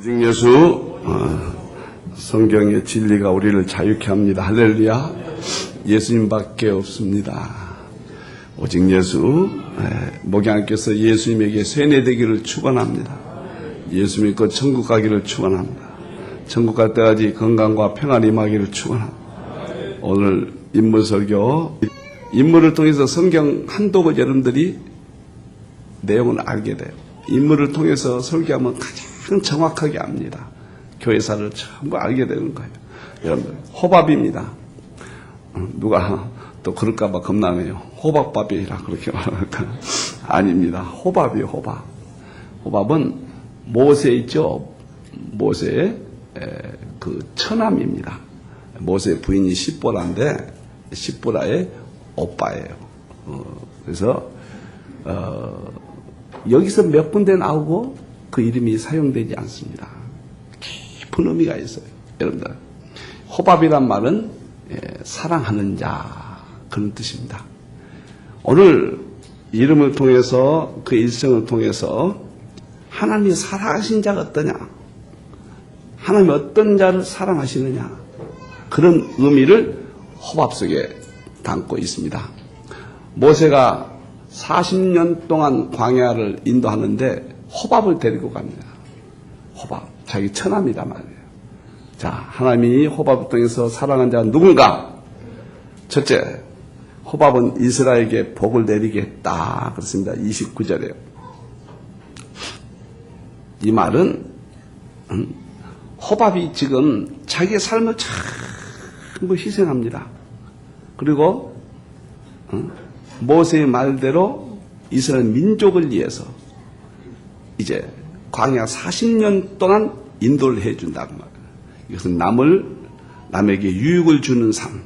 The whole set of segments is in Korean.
오직 예수, 성경의 진리가 우리를 자유케 합니다. 할렐루야. 예수님밖에 없습니다. 오직 예수. 목양께서 예수님에게 세뇌되기를 축원합니다. 예수 믿고 천국 가기를 축원합니다. 천국 갈 때까지 건강과 평안이 임하기를 축원합니다. 오늘 인물 설교, 인물을 통해서 성경 한독을 여러분들이 내용을 알게 돼요. 인물을 통해서 설교하면 가장 정확하게 압니다. 교회사를 전부 알게 되는 거예요. 여러분들, 호밥입니다. 누가 또 그럴까봐 겁나네요. 호박밥이라 그렇게 말할까? 아닙니다. 호밥이요, 호밥. 호밥은 모세 있죠? 모세의 그 처남입니다. 모세의 부인이 십보라인데, 십보라의 오빠예요. 그래서, 여기서 몇 군데 나오고 그 이름이 사용되지 않습니다. 깊은 의미가 있어요. 여러분들, 호밥이란 말은 사랑하는 자, 그런 뜻입니다. 오늘 이름을 통해서 그 일생을 통해서 하나님이 사랑하신 자가 어떠냐, 하나님이 어떤 자를 사랑하시느냐, 그런 의미를 호밥 속에 담고 있습니다. 모세가 40년 동안 광야를 인도하는데 호밥을 데리고 갑니다. 호밥, 자기 처남이다 말이에요. 자, 하나님이 호밥을 통해서 사랑한 자가 누군가? 첫째, 호밥은 이스라엘에게 복을 내리겠다 그렇습니다. 29절에요. 이 말은 호밥이 지금 자기의 삶을 전부 희생합니다. 그리고 모세의 말대로 이스라엘 민족을 위해서 이제 광야 40년 동안 인도를 해준다고 말이에요. 이것은 남에게 유익을 주는 삶,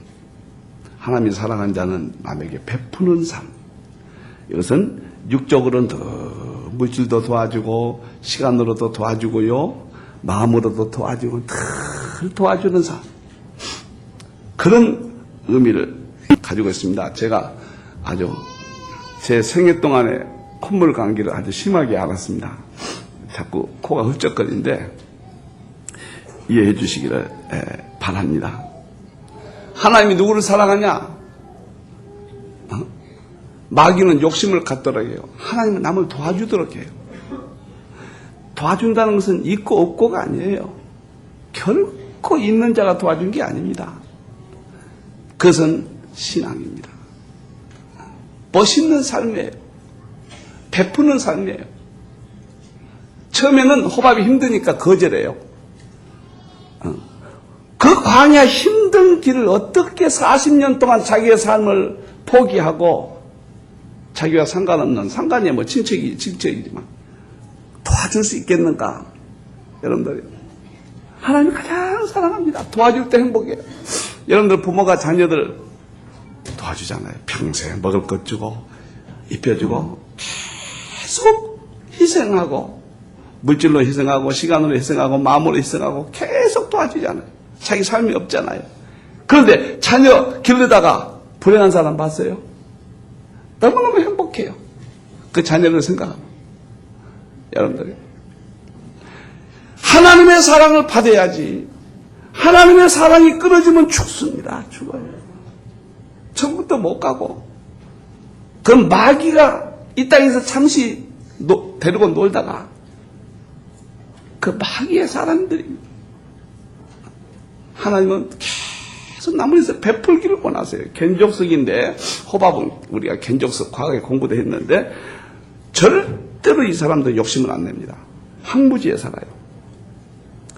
하나님이 사랑한 자는 남에게 베푸는 삶. 이것은 육적으로는 더 물질도 도와주고 시간으로도 도와주고요, 마음으로도 도와주고 늘 도와주는 삶, 그런 의미를 가지고 있습니다. 제가 아주 제 생애 동안에 콧물 감기를 아주 심하게 앓았습니다. 자꾸 코가 흡적거리는데 이해해 주시기를 바랍니다. 하나님이 누구를 사랑하냐? 마귀는 욕심을 갖도록 해요. 하나님은 남을 도와주도록 해요. 도와준다는 것은 있고 없고가 아니에요. 결코 있는 자가 도와준 게 아닙니다. 그것은 신앙입니다. 멋있는 삶이에요. 베푸는 삶이에요. 처음에는 호밥이 힘드니까 거절해요. 그 광야 힘든 길을 어떻게 40년 동안 자기의 삶을 포기하고 자기와 상관없는, 상관이 뭐 친척이지만 도와줄 수 있겠는가? 여러분들, 하나님이 가장 사랑합니다. 도와줄 때 행복해요. 여러분들 부모가 자녀들 도와주잖아요. 평생 먹을 것 주고 입혀주고 계속 희생하고, 물질로 희생하고 시간으로 희생하고 마음으로 희생하고 계속 도와주잖아요. 자기 삶이 없잖아요. 그런데 자녀 기르다가 불행한 사람 봤어요? 너무너무 행복해요. 그 자녀를 생각하면. 여러분들, 하나님의 사랑을 받아야지. 하나님의 사랑이 끊어지면 죽습니다. 죽어요. 천국도 못 가고. 그럼 마귀가 이 땅에서 잠시 데리고 놀다가 그 마귀의 사람들이, 하나님은 계속 남을 위해서 베풀기를 원하세요. 견족석인데, 호밥은 우리가 견족석 과거에 공부도 했는데 절대로 이 사람들 욕심을 안 냅니다. 황무지에 살아요.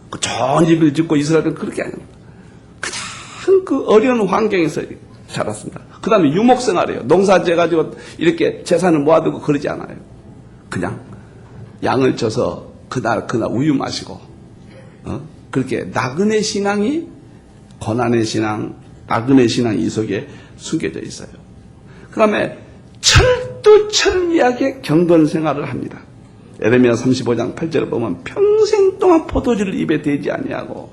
그 좋은 집을 짓고, 이스라엘은 그렇게 아닙니다. 가장 그 어려운 환경에서 자랐습니다. 그 다음에 유목생활이에요. 농사지어 가지고 이렇게 재산을 모아두고 그러지 않아요. 그냥 양을 쳐서 그날 우유 마시고, 그렇게 나그네 신앙이, 고난의 신앙, 나그네 신앙 이 속에 숨겨져 있어요. 그 다음에 철두철미하게 경건 생활을 합니다. 에레미야 35장 8절을 보면 평생 동안 포도주를 입에 대지 아니하고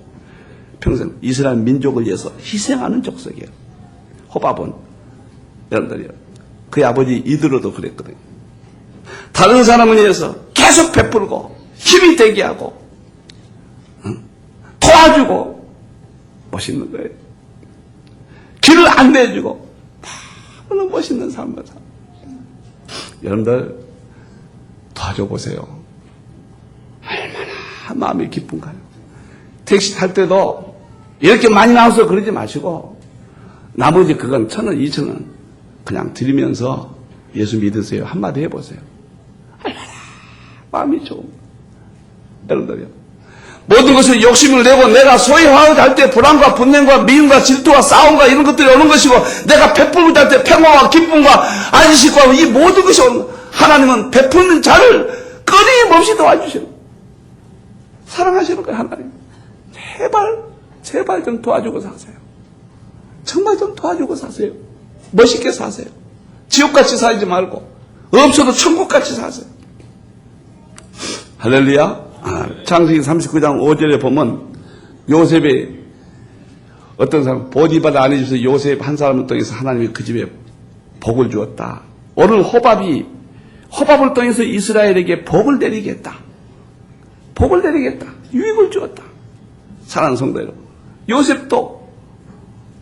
평생 이스라엘 민족을 위해서 희생하는 족속이에요. 호밥은 여러분들이요, 그의 아버지 이드로도 그랬거든요. 다른 사람을 위해서 계속 베풀고 힘이 되게 하고 도와주고 멋있는 거예요. 길을 안내해주고 너무 멋있는 삶을 살아요. 여러분들 도와줘 보세요. 얼마나 마음이 기쁜가요? 택시 탈 때도 이렇게 많이 나와서 그러지 마시고 나머지 그건 1,000원, 2,000원 그냥 드리면서 예수 믿으세요. 한마디 해보세요. 얼마나 마음이 좋은 여러분들요. 모든 것을 욕심을 내고 내가 소위 화할 때 불안과 분냄과 미움과 질투와 싸움과 이런 것들이 오는 것이고 내가 베풀고자 할 때 평화와 기쁨과 안식과 이 모든 것이 오는 것. 하나님은 베푸는 자를 끊임없이 도와주시는 사랑하시는 거예요. 하나님. 제발 좀 도와주고 사세요. 정말 좀 도와주고 사세요. 멋있게 사세요. 지옥같이 살지 말고 없어도 천국같이 사세요. 할렐루야. 창세기 39장 5절에 보면 요셉이 어떤 사람 보디바라 아내 집에서 요셉 한 사람을 통해서 하나님이 그 집에 복을 주었다. 오늘 호밥을 통해서 이스라엘에게 복을 내리겠다. 복을 내리겠다. 유익을 주었다. 사랑하는 성도 여러분, 요셉도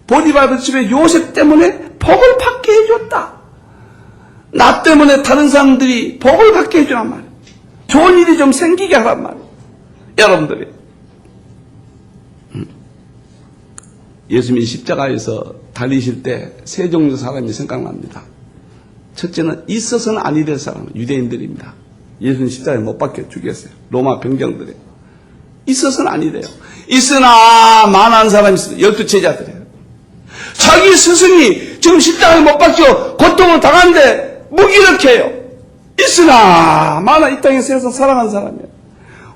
보디바라 집에 요셉 때문에 복을 받게 해줬다. 나 때문에 다른 사람들이 복을 받게 해주란 말이에요. 좋은 일이 좀 생기게 하란 말이에요. 여러분들이 예수님이 십자가에서 달리실 때 세 종류 사람이 생각납니다. 첫째는 있어서는 아니 될 사람, 유대인들입니다. 예수님 십자가에 못 박혀 죽였어요. 로마 병정들이. 있어서는 아니 돼요. 있으나 만한 사람이 있어요. 12제자들이에요. 자기 스승이 지금 십자가에 못 박혀 고통을 당하는데 무기력해요. 있으나 만한 이 땅에 세상 사랑하는 사람이에요.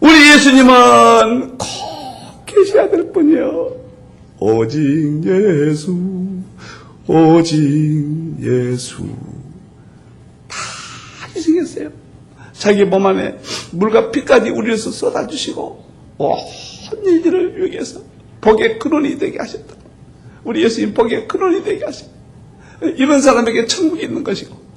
우리 예수님은 꼭 계셔야 될 뿐이요. 오직 예수, 오직 예수. 다 희생했어요. 자기 몸 안에 물과 피까지 우리에서 쏟아주시고 온 일들을 위해서 복의 근원이 되게 하셨다. 우리 예수님 복의 근원이 되게 하셨다. 이런 사람에게 천국이 있는 것이고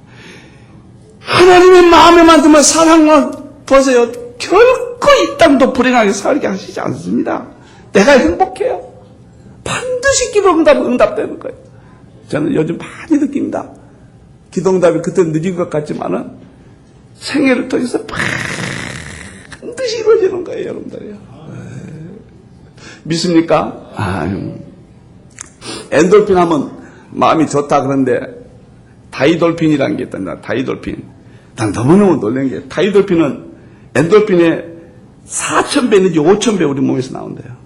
하나님의 마음에만 들면 사랑만 보세요. 결코 이 땅도 불행하게 살게 하시지 않습니다. 내가 행복해요. 반드시 기도 응답되는 거예요. 저는 요즘 많이 느낍니다. 기도 응답이 그때 늦은 것 같지만은 생애를 통해서 반드시 이루어지는 거예요, 여러분들이요. 믿습니까? 엔돌핀 하면 마음이 좋다 그런데 다이돌핀이라는 게 있답니다. 다이돌핀. 난 너무너무 놀란 게 다이돌핀은 엔돌핀의 4,000배 내지 5,000배 우리 몸에서 나온대요.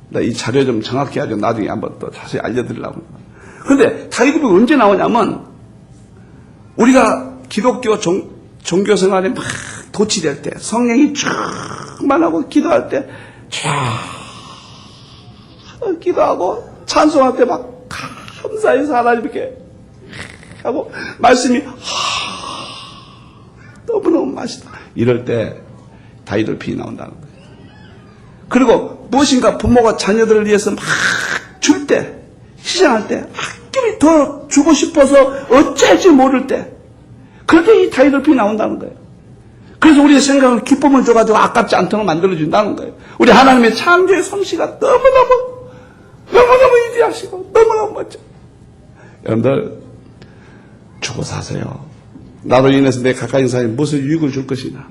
나 이 자료 좀 정확히 하죠. 나중에 한번 또 자세히 알려드리려고. 그런데 다이돌핀이 언제 나오냐면 우리가 기독교 종교 생활에 막 도취될 때 성령이 충만하고 기도할 때 기도하고 찬송할 때 막 감사해서 하나님 이렇게 하고 말씀이 너무너무 맛있다. 이럴 때 다이돌핀이 나온다는 거예요. 그리고 무엇인가 부모가 자녀들을 위해서 막 줄 때, 희생할 때, 아낌이 더 주고 싶어서 어찌할지 모를 때, 그럴 때 이 다이돌핀이 나온다는 거예요. 그래서 우리의 생각을 기쁨을 줘가지고 아깝지 않도록 만들어준다는 거예요. 우리 하나님의 창조의 솜씨가 너무너무 위대하시고 너무너무 멋져. 여러분들 주고 사세요. 나로 인해서 내 가까이 있는 사람이 무엇을 유익을 줄 것이냐,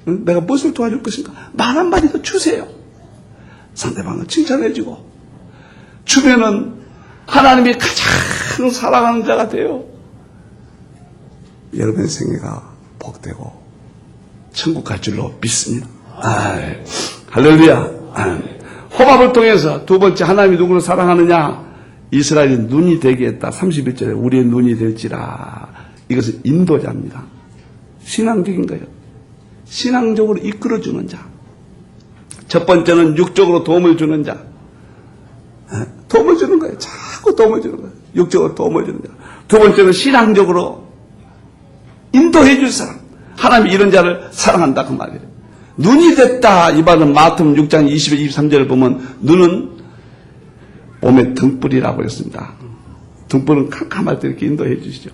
응? 내가 무엇을 도와줄 것인가, 말 한마디 더 주세요. 상대방을 칭찬해주고 주면은 하나님이 가장 사랑하는 자가 돼요. 여러분의 생애가 복되고 천국 갈 줄로 믿습니다. 할렐루야. 호밥을 통해서 두 번째, 하나님이 누구를 사랑하느냐, 이스라엘이 눈이 되게 했다. 31절에 우리의 눈이 될지라. 이것은 인도자입니다. 신앙적인 거예요. 신앙적으로 이끌어주는 자. 첫 번째는 육적으로 도움을 주는 자. 도움을 주는 거예요. 자꾸 도움을 주는 거예요. 육적으로 도움을 주는 자. 두 번째는 신앙적으로 인도해 줄 사람. 하나님이 이런 자를 사랑한다 그 말이에요. 눈이 됐다. 이 말은 마태복음 6장 20절 23절을 보면 눈은 몸의 등불이라고 했습니다. 등불은 캄캄할 때 이렇게 인도해 주시죠.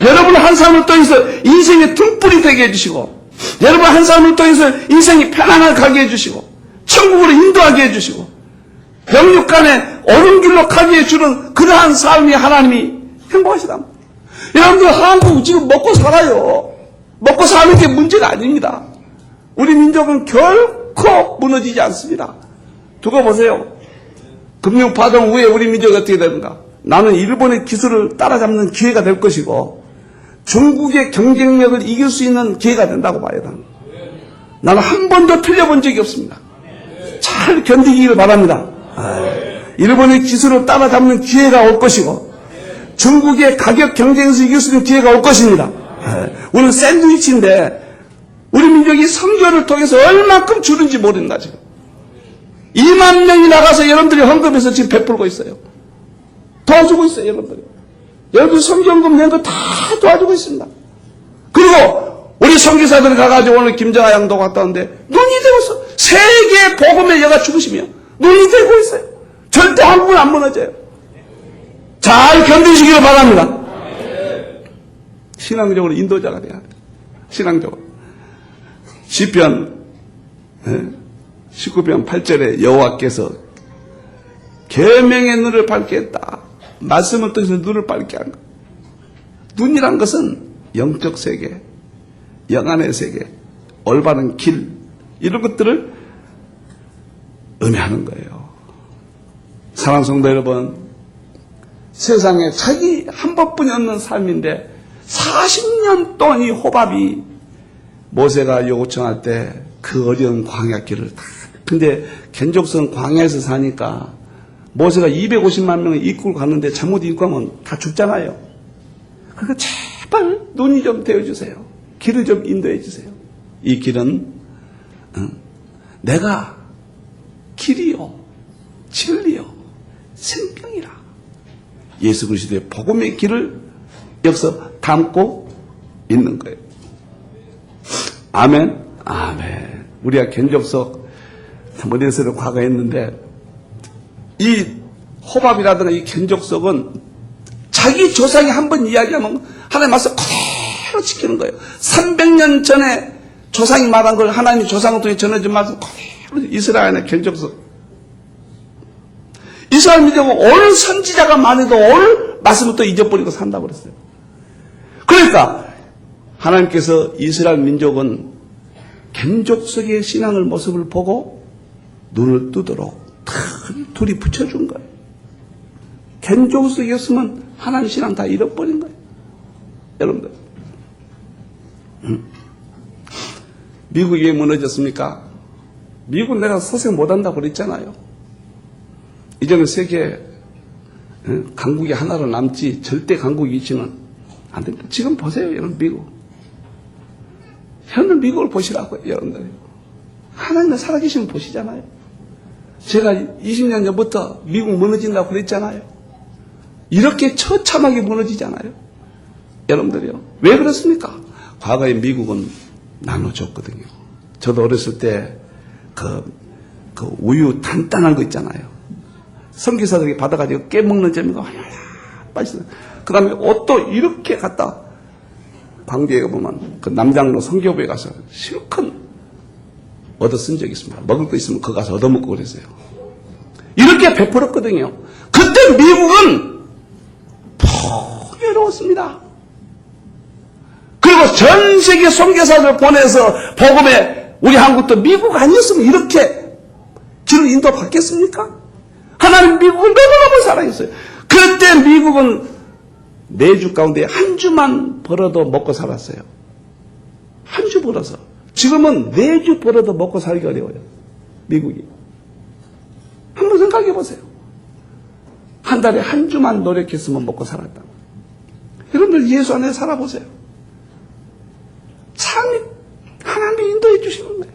여러분 한 사람을 통해서 인생의 등불이 되게 해주시고, 여러분 한 사람을 통해서 인생이 편안하게 가게 해주시고, 천국으로 인도하게 해주시고 영육간에 옳은 길로 가게 해주는 그러한 삶이 하나님이 행복하시다. 여러분들 한국 지금 먹고 살아요. 먹고 사는 게 문제가 아닙니다. 우리 민족은 결코 무너지지 않습니다. 두고 보세요. 금융파동 후에 우리 민족이 어떻게 되는가? 나는 일본의 기술을 따라잡는 기회가 될 것이고 중국의 경쟁력을 이길 수 있는 기회가 된다고 봐요. 나는 한 번도 틀려본 적이 없습니다. 잘 견디기를 바랍니다. 일본의 기술을 따라잡는 기회가 올 것이고 중국의 가격 경쟁에서 이길 수 있는 기회가 올 것입니다. 우리는 샌드위치인데 우리 민족이 선교를 통해서 얼만큼 주는지 모른다 지금. 2만 명이 나가서 여러분들이 헌금해서 지금 베풀고 있어요. 도와주고 있어요, 여러분들이. 여러분 선교헌금 낸 거 다 도와주고 있습니다. 그리고 우리 선교사들이 가가지고 오늘 김정아 양도 갔다 왔는데 눈이 되었어. 세계 복음의 여가 죽으시며 눈이 되고 있어요. 절대 한국은 안 무너져요. 잘 견디시기를 바랍니다. 신앙적으로 인도자가 돼야 돼요. 신앙적으로. 시편 19편 8절에 여호와께서 계명의 눈을 밝게 했다. 말씀을 통해서 눈을 밝게 한 것. 눈이란 것은 영적 세계, 영안의 세계, 올바른 길 이런 것들을 의미하는 거예요. 사랑하는 성도 여러분, 세상에 자기 한 번뿐이 없는 삶인데 40년 동안 이 호밥이 모세가 요청할 때 그 어려운 광야길을 다. 근데 겐족성 광야에서 사니까 모세가 250만 명을 이끌고 갔는데 잘못 이끌고 가면 다 죽잖아요. 그러니까 제발 눈이 좀 되어주세요. 길을 좀 인도해 주세요. 이 길은 내가 길이요 진리요 생명이라. 예수 그리스도의 복음의 길을 여기서 담고 있는 거예요. 아멘. 아멘. 우리가 견적석 모델서를 과거에 했는데 이 호밥이라든가 이 견적석은 자기 조상이 한번 이야기하면 하나님 말씀 그대로 지키는 거예요. 300년 전에 조상이 말한 걸 하나님이 조상을 통해 전해준 말씀 그대로 이스라엘의 견적석. 이스라엘 민족은 올 선지자가 많아도 올 말씀을 또 잊어버리고 산다고 그랬어요. 그러니까 하나님께서 이스라엘 민족은 겐족석의 신앙을 모습을 보고 눈을 뜨도록 둘이 붙여준 거예요. 겐족석이었으면 하나님 신앙 다 잃어버린 거예요. 여러분들. 미국이 왜 무너졌습니까? 미국은 내가 소생 못한다고 그랬잖아요. 이제는 세계 강국이 하나로 남지 절대 강국이 있지는 안 됩니다. 지금 보세요, 여러분, 미국. 현재 미국을 보시라고요, 여러분들. 하나님은 살아계시면 보시잖아요. 제가 20년 전부터 미국 무너진다고 그랬잖아요. 이렇게 처참하게 무너지잖아요. 여러분들이요. 왜 그렇습니까? 과거에 미국은 나눠줬거든요. 저도 어렸을 때 그 우유 단단한 거 있잖아요. 선교사들이 받아가지고 깨먹는 재미가 맛있어요. 그 다음에 옷도 이렇게 갖다 광주에 보면 그 남장로 선교부에 가서 실컷 얻어 쓴 적이 있습니다. 먹을 거 있으면 거기 가서 얻어먹고 그랬어요. 이렇게 베풀었거든요. 그때 미국은 풍요로웠습니다. 그리고 전 세계 선교사들 보내서 복음에 우리 한국도 미국 아니었으면 이렇게 길을 인도받겠습니까? 하나님 미국을 너무너무 사랑했어요. 그때 미국은 4주 가운데 한 주만 벌어도 먹고 살았어요. 한 주 벌어서. 지금은 4주 벌어도 먹고 살기 어려워요. 미국이. 한번 생각해 보세요. 한 달에 한 주만 노력했으면 먹고 살았다. 여러분들 예수 안에 살아보세요. 삶이 하나님이 인도해 주시는 거예요.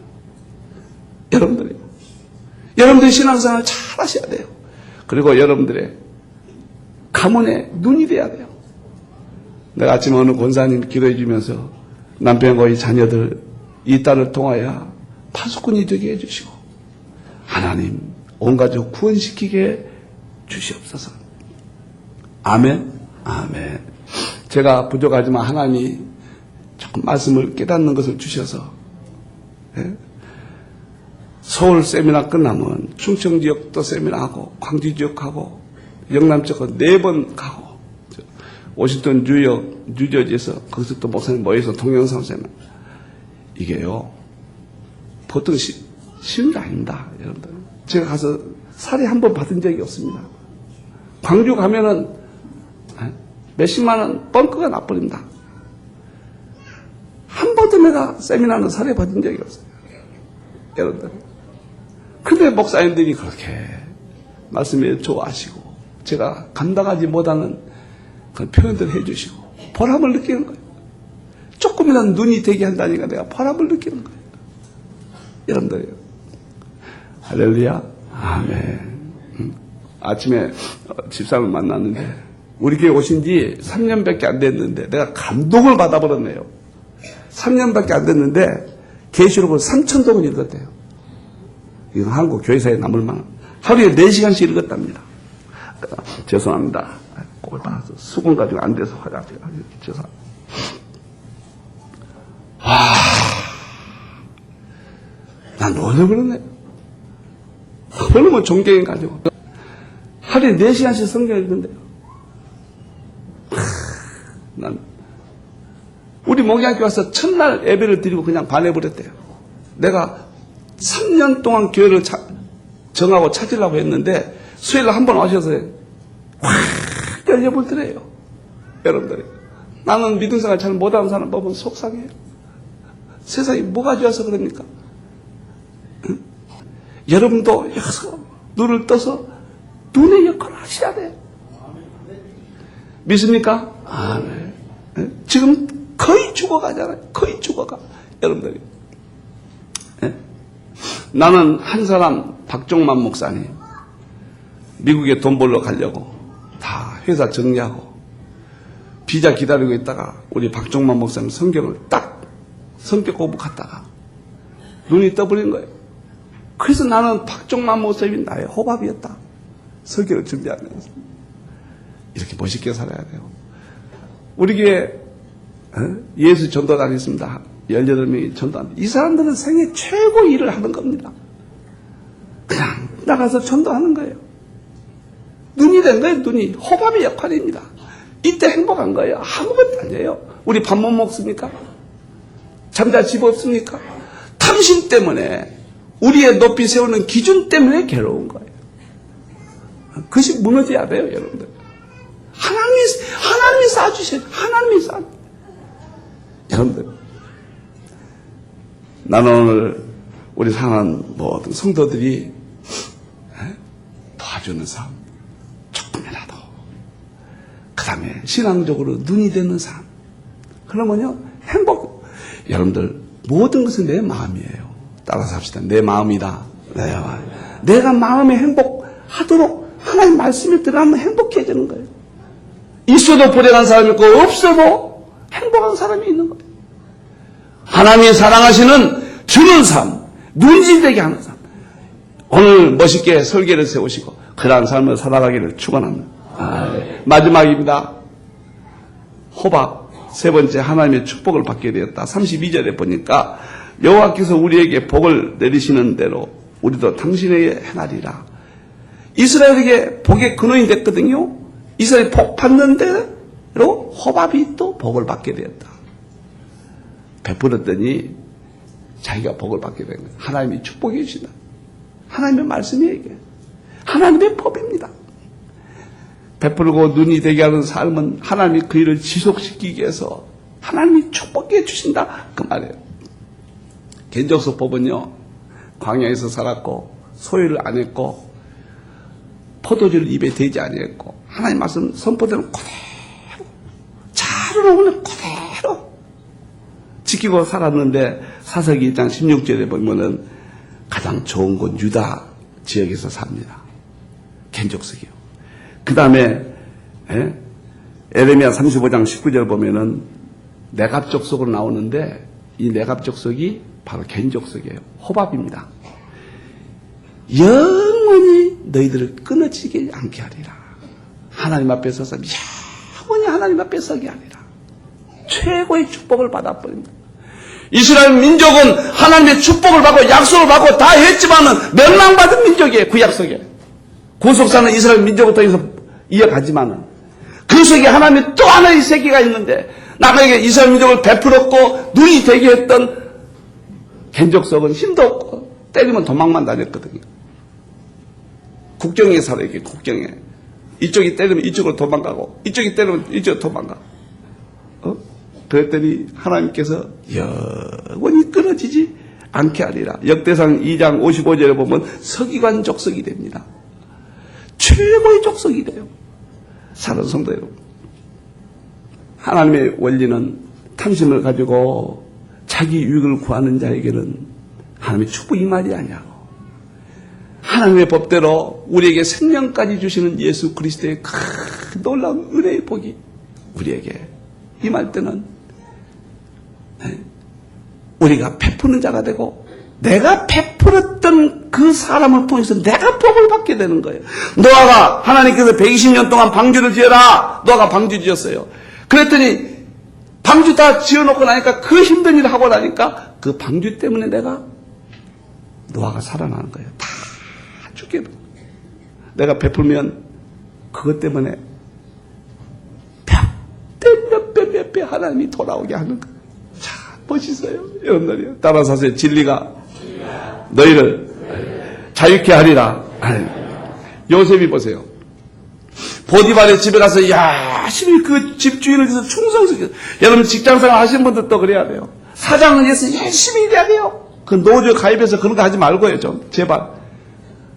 여러분들이. 여러분들의 신앙생활을 잘 하셔야 돼요. 그리고 여러분들의 가문의 눈이 돼야 돼요. 내가 아침에 어느 권사님 기도해 주면서 남편과 이 자녀들 이 딸을 통하여 파수꾼이 되게 해주시고 하나님 온 가족 구원시키게 주시옵소서. 아멘. 아멘. 제가 부족하지만 하나님이 조금 말씀을 깨닫는 것을 주셔서 서울 세미나 끝나면 충청 지역도 세미나하고 광주 지역하고 영남 지역 4번 가고 워싱턴 뉴욕 뉴저지에서 거기서 또 목사님 모여서 동영상 세미나. 이게요 보통 쉬운 게 아닙니다, 여러분들. 제가 가서 살해 한 번 받은 적이 없습니다. 광주 가면은 몇십만 원 뻥크가 나버립니다. 한 번도 내가 세미나는 살해 받은 적이 없어요, 여러분들. 근데 목사님들이 그렇게 말씀에 좋아하시고 제가 감당하지 못하는 그런 표현들을 해주시고 보람을 느끼는 거예요. 조금이라도 눈이 되게 한다니까 내가 보람을 느끼는 거예요, 여러분들. 할렐루야, 아멘. 아침에 집사람을 만났는데 우리 교회 오신 지 3년밖에 안 됐는데 내가 감동을 받아버렸네요. 3년밖에 안 됐는데 계시록을 3,000동을 읽었대요. 이건 한국 교회사에 남을 만한. 하루에 4시간씩 읽었답니다. 죄송합니다. 꼴 받아서 수건 가지고 안 돼서 화장실 죄송합니다. 난 놀려 그러네. 그러면 존경이 가지고 하루에 4시간씩 성경 읽는데요. 난 우리 목양교회 와서 첫날 예배를 드리고 그냥 반해버렸대요. 내가 3년 동안 교회를 정하고 찾으려고 했는데 수요일날 한 번 오셔서 확 열려버리더래요. 여러분들이. 나는 믿음생활 잘 못하는 사람 보면 속상해요. 세상이 뭐가 좋아서 그럽니까? 응? 여러분도 여기서 눈을 떠서 눈의 역할을 하셔야 돼요. 믿습니까? 아멘. 지금 거의 죽어가잖아요. 거의 죽어가. 여러분들이. 나는 한 사람 박종만 목사님 미국에 돈 벌러 가려고 다 회사 정리하고 비자 기다리고 있다가 우리 박종만 목사님 성경을 딱 성격 공부하다가 눈이 떠버린 거예요. 그래서 나는 박종만 목사님이 나의 호밥이었다. 설교를 준비하면서 이렇게 멋있게 살아야 돼요. 우리 교회 예수 전도단 있습니다. 18명이 전도합니다. 이 사람들은 생애 최고 일을 하는 겁니다. 그냥 나가서 전도하는 거예요. 눈이 된 거예요. 눈이. 호밥의 역할입니다. 이때 행복한 거예요. 아무것도 아니에요. 우리 밥 못 먹습니까? 잠잘 집 없습니까? 탐심 때문에 우리의 높이 세우는 기준 때문에 괴로운 거예요. 그것이 무너져야 돼요, 여러분들. 하나님이 쌓아주셔요. 하나님이 쌓아주셔요. 여러분들, 나는 오늘 우리 사랑하는 모든 성도들이 도와주는 삶, 조금이라도. 그 다음에 신앙적으로 눈이 되는 삶. 그러면요, 행복. 여러분들, 모든 것은 내 마음이에요. 따라서 합시다. 내 마음이다. 내가 마음에 행복하도록 하나님 말씀에 들어가면 행복해지는 거예요. 있어도 불행한 사람이 있고 없어도 행복한 사람이 있는 거예요. 하나님이 사랑하시는 주는 삶, 눈질되게 하는 삶. 오늘 멋있게 설계를 세우시고 그러한 삶을 살아가기를 축원합니다. 마지막입니다. 호박 세 번째 하나님의 축복을 받게 되었다. 32절에 보니까 여호와께서 우리에게 복을 내리시는 대로 우리도 당신에게 행하리라. 이스라엘에게 복의 근원이 됐거든요. 이스라엘이 복 받는 대로 호밥이 또 복을 받게 되었다. 베풀었더니 자기가 복을 받게 된 거예요. 하나님이 축복해 주신다. 하나님의 말씀이에요. 이게. 하나님의 법입니다. 베풀고 눈이 되게 하는 삶은 하나님이 그 일을 지속시키기 위해서 하나님이 축복해 주신다. 그 말이에요. 겐족서 법은요. 광야에서 살았고 소유를 안 했고 포도주를 입에 대지 아니했고 하나님 말씀 선포되는 그대로 자르는 그대로 지키고 살았는데 사사기 1장 16절에 보면은 가장 좋은 곳 유다 지역에서 삽니다. 겐족석이요. 그 다음에 에레미야 35장 19절 보면은 내갑족속으로 나오는데 이 내갑족속이 바로 겐족석이에요. 호밥입니다. 영원히 너희들을 끊어지지 않게 하리라. 하나님 앞에 서서 영원히 하나님 앞에 서게 하리라. 최고의 축복을 받아버립니다. 이스라엘 민족은 하나님의 축복을 받고 약속을 받고 다 했지만은 멸망받은 민족이에요. 구약 속에. 구속사는 이스라엘 민족을 통해서 이어가지만은 그 속에 하나님의 또 하나의 세계가 있는데 남에게 이스라엘 민족을 베풀었고 눈이 되게 했던 겐족석은 힘도 없고 때리면 도망만 다녔거든요. 국경에 살아요. 이게 국경에. 이쪽이 때리면 이쪽으로 도망가고 이쪽이 때리면 이쪽으로 도망가. 그랬더니 하나님께서 영원히 끊어지지 않게 하리라. 역대상 2장 55절에 보면 서기관 족속이 됩니다. 최고의 족속이 돼요. 사랑하는 성도 여러분, 하나님의 원리는 탐심을 가지고 자기 유익을 구하는 자에게는 하나님의 축복이 임하지 아니하고 하나님의 법대로 우리에게 생명까지 주시는 예수 그리스도의 큰 놀라운 은혜의 복이 우리에게 임할 때는 우리가 베푸는 자가 되고 내가 베풀었던 그 사람을 통해서 내가 복을 받게 되는 거예요. 노아가 하나님께서 120년 동안 방주를 지어라. 노아가 방주 지었어요. 그랬더니 방주 다 지어놓고 나니까 그 힘든 일을 하고 나니까 그 방주 때문에 노아가 살아나는 거예요. 다 죽게 돼. 내가 베풀면 그것 때문에 몇 배 하나님이 돌아오게 하는 거예요. 참 멋있어요. 여러분들이요. 따라서 하세요. 진리가 너희를 자유케 하리라. 요셉이 보세요. 보디발의 집에 가서 열심히 그 집주인을 위해서 충성스럽게. 여러분 직장생활 하시는 분들도 그래야 돼요. 사장을 위해서 열심히 일해야 돼요. 그 노조 가입해서 그런 거 하지 말고요. 좀 제발.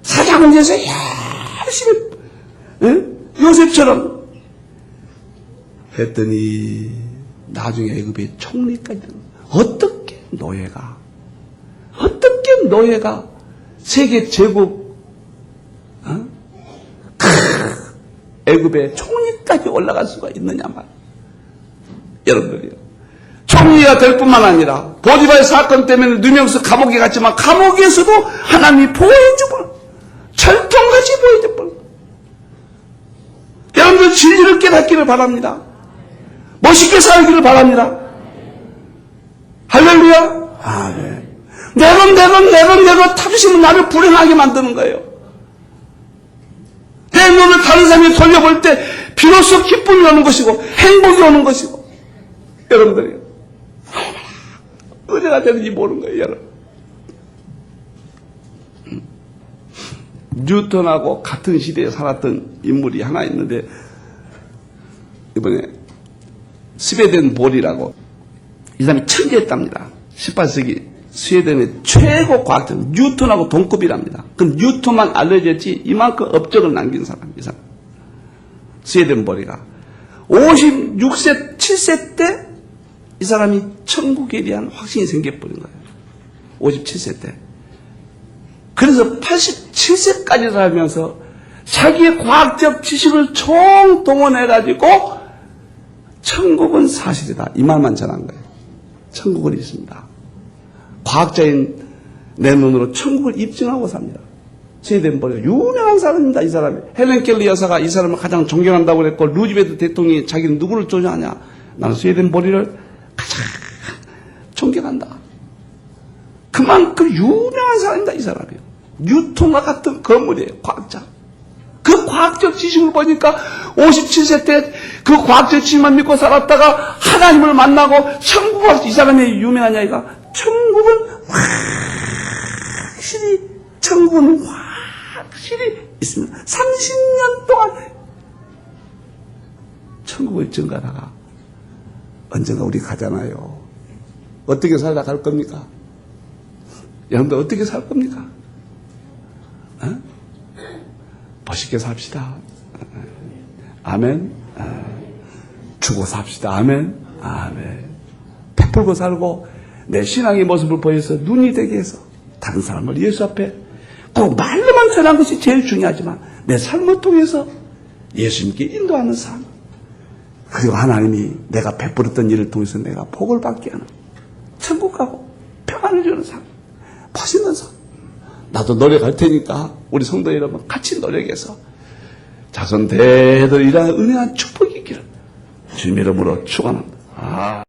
사장을 위해서 열심히 요셉처럼 했더니 나중에 애굽의 총리까지 어떻게 노예가 세계 제국 애굽의 총리까지 올라갈 수가 있느냐 말. 여러분들이요. 총리가 될 뿐만 아니라 보디발 사건 때문에 누명서 감옥에 갔지만 감옥에서도 하나님이 보호해주고 철통같이 보호해주고 여러분들 진리를 깨닫기를 바랍니다. 멋있게 살기를 바랍니다. 할렐루야. 아멘. 내가 탐심은 나를 불행하게 만드는 거예요. 내 눈을 다른 사람이 돌려볼 때 비로소 기쁨이 오는 것이고 행복이 오는 것이고 여러분들이요. 은혜가 되는지 모르는 거예요. 여러분. 뉴턴하고 같은 시대에 살았던 인물이 하나 있는데 이번에 스웨덴 볼이라고 이 사람이 천재였답니다. 18세기 스웨덴의 최고 과학자 뉴턴하고 동급이랍니다. 그 뉴턴만 알려졌지 이만큼 업적을 남긴 사람 이 사람. 스웨덴 볼이가 56세 7세 때 이 사람이 천국에 대한 확신이 생겨버린 거예요. 57세 때. 그래서 87세까지 살면서 자기의 과학적 지식을 총동원해가지고 천국은 사실이다. 이 말만 전한 거예요. 천국은 있습니다. 과학자인 내 눈으로 천국을 입증하고 삽니다. 스웨덴 볼이 유명한 사람입니다. 이 사람이. 헬렌 켈리 여사가 이 사람을 가장 존경한다고 그랬고 루즈벨트 대통령이 자기는 누구를 존경하냐. 나는 스웨덴 볼이를 가장 존경한다. 그만큼 유명한 사람입니다. 이 사람이요. 뉴턴과 같은 건물이에요. 과학자. 그 과학적 지식을 보니까 57세 때 그 과학적 지식만 믿고 살았다가 하나님을 만나고 천국을 이 사람이 유명한 이야기가 천국은 확실히 있습니다. 30년 동안 천국을 증가하다가 언젠가 우리 가잖아요. 어떻게 살다 갈 겁니까? 여러분들 어떻게 살 겁니까? 멋있게 삽시다. 아멘. 주고 삽시다. 아멘. 아멘. 베풀고 살고 내 신앙의 모습을 보여서 눈이 되게 해서 다른 사람을 예수 앞에 꼭 말로만 전한 것이 제일 중요하지만 내 삶을 통해서 예수님께 인도하는 삶. 그리고 하나님이 내가 베풀었던 일을 통해서 내가 복을 받게 하는 천국 가고 평안을 주는 삶. 멋있는 삶. 나도 노력할 테니까 우리 성도 여러분 같이 노력해서 자손 대대로 일하는 은혜한 축복이 있기를 주님의 이름으로 축원합니다.